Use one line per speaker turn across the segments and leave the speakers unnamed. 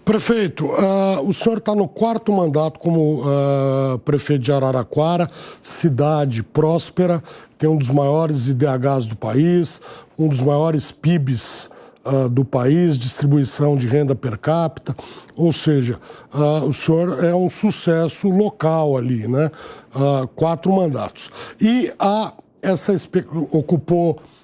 Prefeito, o senhor está no 4º mandato como prefeito de Araraquara, cidade próspera, tem um dos maiores IDHs do país, um dos maiores PIBs do país, distribuição de renda per capita, ou seja, o senhor é um sucesso local ali, né? 4 mandatos. E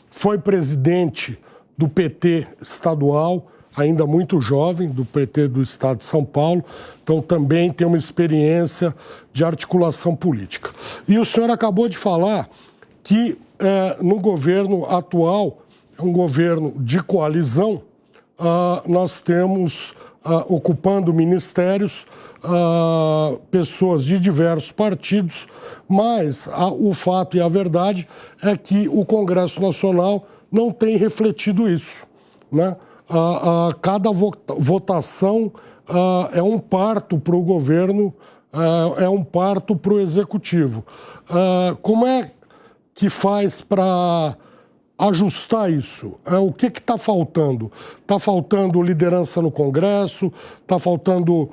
foi presidente do PT estadual, ainda muito jovem, do PT do Estado de São Paulo, então também tem uma experiência de articulação política. E o senhor acabou de falar que no governo atual, um governo de coalizão, nós temos ocupando ministérios pessoas de diversos partidos, mas o fato e a verdade é que o Congresso Nacional não tem refletido isso, né? Cada votação é um parto para o governo, é um parto para o executivo. Como é que faz para ajustar isso? O que está faltando? Está faltando liderança no Congresso? Está faltando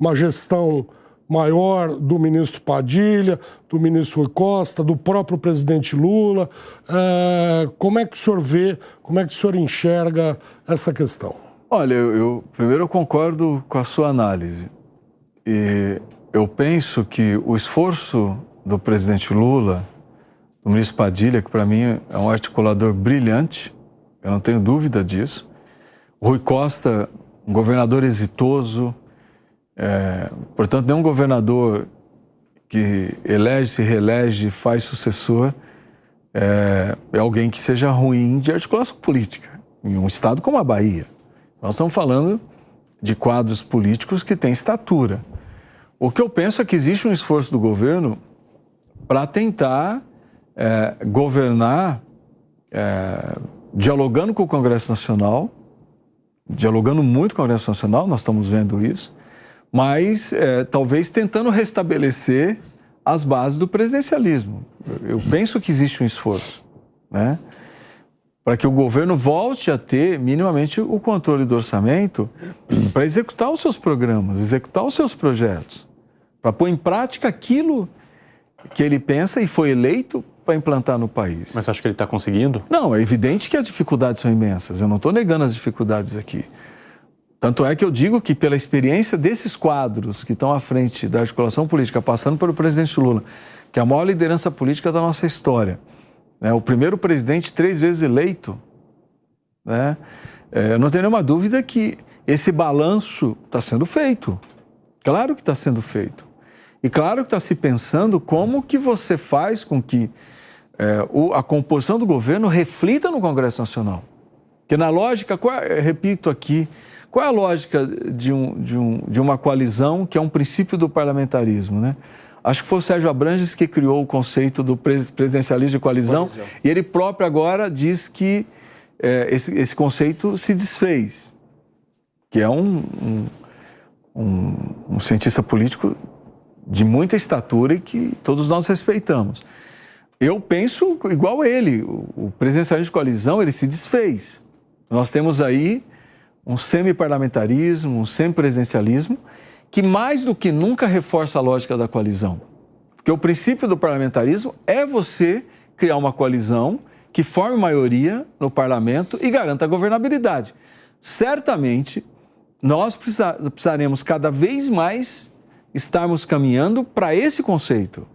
uma gestão maior do ministro Padilha, do ministro Rui Costa, do próprio presidente Lula? Como é que o senhor vê, como é que o senhor enxerga essa questão?
Olha, primeiro eu concordo com a sua análise. E eu penso que o esforço do presidente Lula, do ministro Padilha, que para mim é um articulador brilhante, eu não tenho dúvida disso. O Rui Costa, um governador exitoso, portanto, nenhum governador que elege, se reelege, faz sucessor, é alguém que seja ruim de articulação política, em um estado como a Bahia. Nós estamos falando de quadros políticos que têm estatura. O que eu penso é que existe um esforço do governo para tentar governar dialogando com o Congresso Nacional, dialogando muito com o Congresso Nacional, nós estamos vendo isso, mas talvez tentando restabelecer as bases do presidencialismo. Eu penso que existe um esforço, né, para que o governo volte a ter minimamente o controle do orçamento para executar os seus programas, executar os seus projetos, para pôr em prática aquilo que ele pensa e foi eleito para implantar no país.
Mas você acha que ele está conseguindo?
Não, é evidente que as dificuldades são imensas, eu não estou negando as dificuldades aqui. Tanto é que eu digo que pela experiência desses quadros que estão à frente da articulação política, passando pelo presidente Lula, que é a maior liderança política da nossa história, né, o primeiro presidente 3 vezes eleito, né, eu não tenho nenhuma dúvida que esse balanço está sendo feito. Claro que está sendo feito. E claro que está se pensando como que você faz com que a composição do governo reflita no Congresso Nacional. Porque na lógica, repito aqui, qual é a lógica de uma coalizão que é um princípio do parlamentarismo, né? Acho que foi o Sérgio Abranges que criou o conceito do presidencialismo de coalizão. E ele próprio agora diz que esse conceito se desfez, que é um cientista político de muita estatura e que todos nós respeitamos. Eu penso igual a ele, o presidencialismo de coalizão, ele se desfez. Nós temos aí um semi-parlamentarismo, um semi-presidencialismo, que mais do que nunca reforça a lógica da coalizão. Porque o princípio do parlamentarismo é você criar uma coalizão que forme maioria no parlamento e garanta a governabilidade. Certamente, nós precisaremos cada vez mais estarmos caminhando para esse conceito,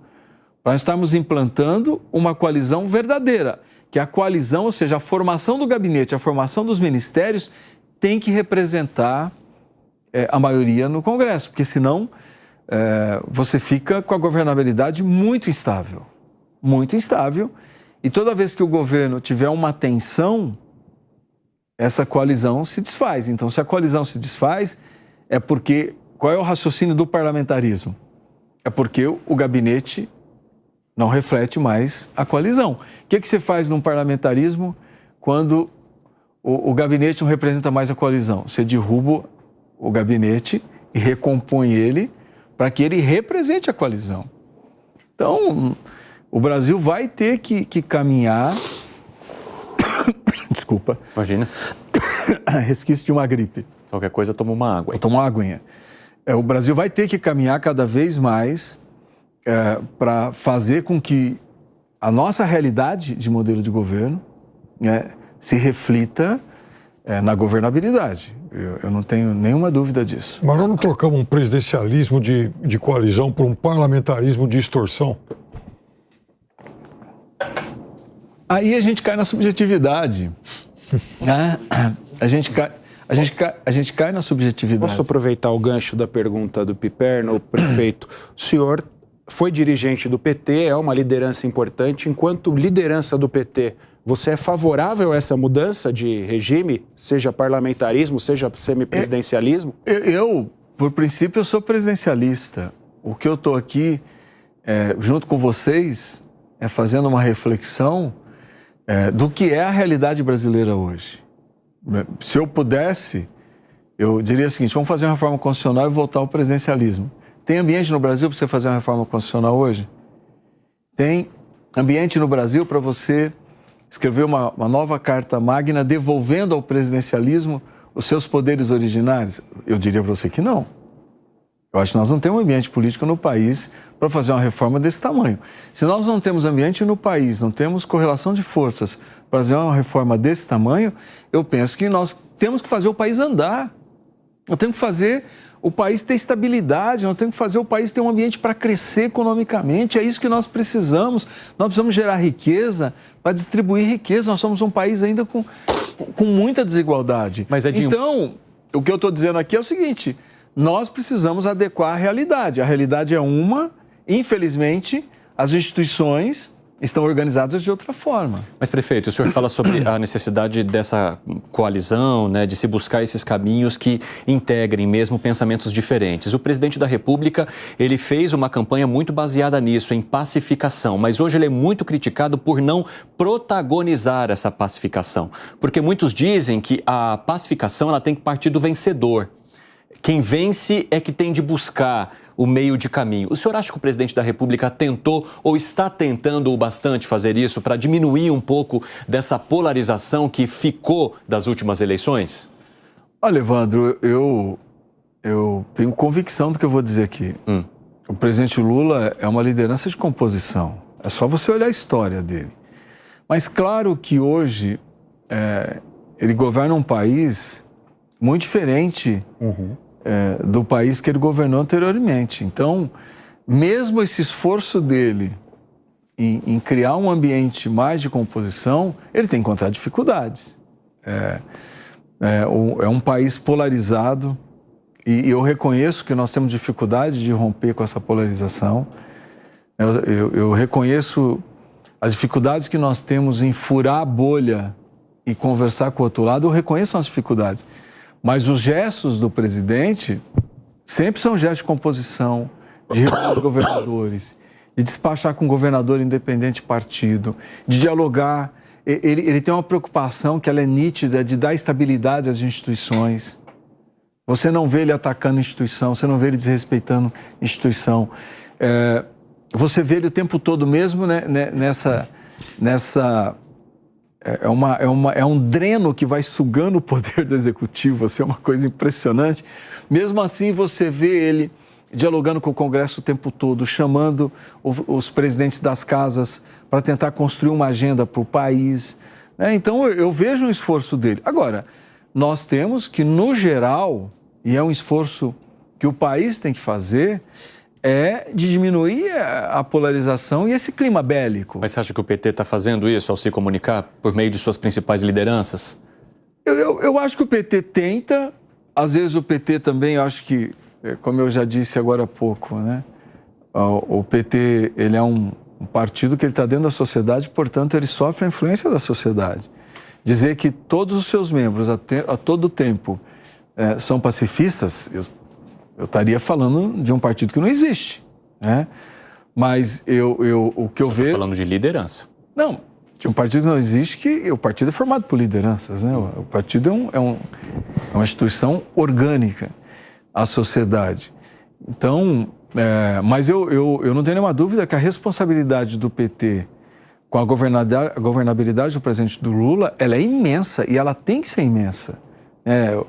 para estarmos implantando uma coalizão verdadeira, que a coalizão, ou seja, a formação do gabinete, a formação dos ministérios, tem que representar a maioria no Congresso, porque senão você fica com a governabilidade muito instável, e toda vez que o governo tiver uma tensão, essa coalizão se desfaz. Então, se a coalizão se desfaz, é porque... Qual é o raciocínio do parlamentarismo? É porque o gabinete não reflete mais a coalizão. O que você faz num parlamentarismo quando o gabinete não representa mais a coalizão? Você derruba o gabinete e recompõe ele para que ele represente a coalizão. Então, o Brasil vai ter que caminhar... Desculpa.
Imagina.
Resquício de uma gripe.
Qualquer coisa, toma uma água.
Vou tomar uma aguinha. O Brasil vai ter que caminhar cada vez mais para fazer com que a nossa realidade de modelo de governo se reflita na governabilidade. Eu não tenho nenhuma dúvida disso.
Mas nós não trocamos um presidencialismo de coalizão por um parlamentarismo de extorsão?
Aí a gente cai na subjetividade. A gente cai na subjetividade.
Posso aproveitar o gancho da pergunta do Piperno, prefeito? O senhor foi dirigente do PT, é uma liderança importante. Enquanto liderança do PT, você é favorável a essa mudança de regime, seja parlamentarismo, seja semipresidencialismo?
Eu, por princípio, eu sou presidencialista. O que eu estou aqui, junto com vocês, fazendo uma reflexão do que é a realidade brasileira hoje. Se eu pudesse, eu diria o seguinte: vamos fazer uma reforma constitucional e voltar ao presidencialismo. Tem ambiente no Brasil para você fazer uma reforma constitucional hoje? Tem ambiente no Brasil para você escrever uma nova Carta Magna devolvendo ao presidencialismo os seus poderes originários? Eu diria para você que não. Eu acho que nós não temos um ambiente político no país para fazer uma reforma desse tamanho. Se nós não temos ambiente no país, não temos correlação de forças para fazer uma reforma desse tamanho, eu penso que nós temos que fazer o país andar. Nós temos que fazer o país ter estabilidade, nós temos que fazer o país ter um ambiente para crescer economicamente. É isso que nós precisamos. Nós precisamos gerar riqueza para distribuir riqueza. Nós somos um país ainda com muita desigualdade.
Mas, Edinho...
Então, o que eu estou dizendo aqui é o seguinte: nós precisamos adequar a realidade. A realidade é uma, infelizmente, as instituições estão organizadas de outra forma.
Mas, prefeito, o senhor fala sobre a necessidade dessa coalizão, né, de se buscar esses caminhos que integrem mesmo pensamentos diferentes. O presidente da República, ele fez uma campanha muito baseada nisso, em pacificação, mas hoje ele é muito criticado por não protagonizar essa pacificação, porque muitos dizem que a pacificação ela tem que partir do vencedor. Quem vence é que tem de buscar o meio de caminho. O senhor acha que o presidente da República tentou ou está tentando o bastante fazer isso para diminuir um pouco dessa polarização que ficou das últimas eleições?
Olha, Evandro, eu tenho convicção do que eu vou dizer aqui. O presidente Lula é uma liderança de composição. É só você olhar a história dele. Mas claro que hoje ele governa um país muito diferente do país que ele governou anteriormente. Então, mesmo esse esforço dele em criar um ambiente mais de composição, ele tem que encontrar dificuldades. É um país polarizado e eu reconheço que nós temos dificuldade de romper com essa polarização. Eu reconheço as dificuldades que nós temos em furar a bolha e conversar com o outro lado. Eu reconheço as dificuldades. Mas os gestos do presidente sempre são gestos de composição, de reunir governadores, de despachar com governador independente partido, de dialogar. Ele tem uma preocupação que ela é nítida, de dar estabilidade às instituições. Você não vê ele atacando instituição, você não vê ele desrespeitando instituição. Você vê ele o tempo todo mesmo, né, nessa é um dreno que vai sugando o poder do executivo, assim, é uma coisa impressionante. Mesmo assim, você vê ele dialogando com o Congresso o tempo todo, chamando os presidentes das casas para tentar construir uma agenda para o país. Então, eu vejo um esforço dele. Agora, nós temos que, no geral, e é um esforço que o país tem que fazer, de diminuir a polarização e esse clima bélico.
Mas você acha que o PT está fazendo isso ao se comunicar por meio de suas principais lideranças?
Eu acho que o PT tenta, às vezes o PT também, eu acho que, como eu já disse agora há pouco, né? O PT, ele é um partido que ele está dentro da sociedade, portanto, ele sofre a influência da sociedade. Dizer que todos os seus membros, a todo tempo, são pacifistas, eu estaria falando de um partido que não existe, né? Mas o que eu vejo...
Estou falando de liderança.
Não, de um partido que não existe, que o partido é formado por lideranças, né? O partido é uma instituição orgânica à sociedade. Então, mas eu não tenho nenhuma dúvida que a responsabilidade do PT com a governabilidade do presidente do Lula, ela é imensa e ela tem que ser imensa.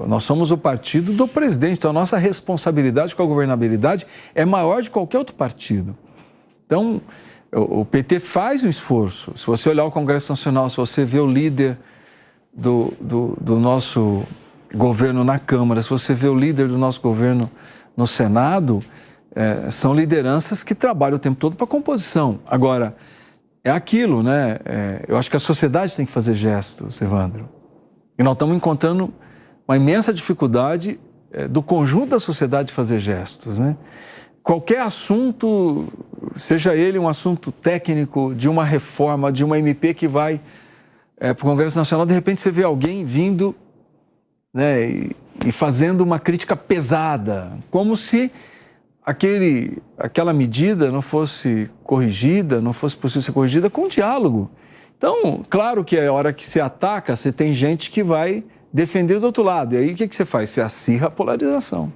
Nós somos o partido do presidente, então a nossa responsabilidade com a governabilidade é maior de qualquer outro partido. Então, o PT faz um esforço. Se você olhar o Congresso Nacional, se você vê o líder do nosso governo na Câmara, se você vê o líder do nosso governo no Senado, são lideranças que trabalham o tempo todo para a composição. Agora, é aquilo, né? Eu acho que a sociedade tem que fazer gestos, Evandro. E nós estamos encontrando uma imensa dificuldade do conjunto da sociedade de fazer gestos, né? Qualquer assunto, seja ele um assunto técnico, de uma reforma, de uma MP que vai para o Congresso Nacional, de repente você vê alguém vindo, né, e fazendo uma crítica pesada, como se aquela medida não fosse corrigida, não fosse possível ser corrigida com diálogo. Então, claro que a hora que se ataca, você tem gente que vai defender do outro lado. E aí o que você faz? Você acirra a polarização.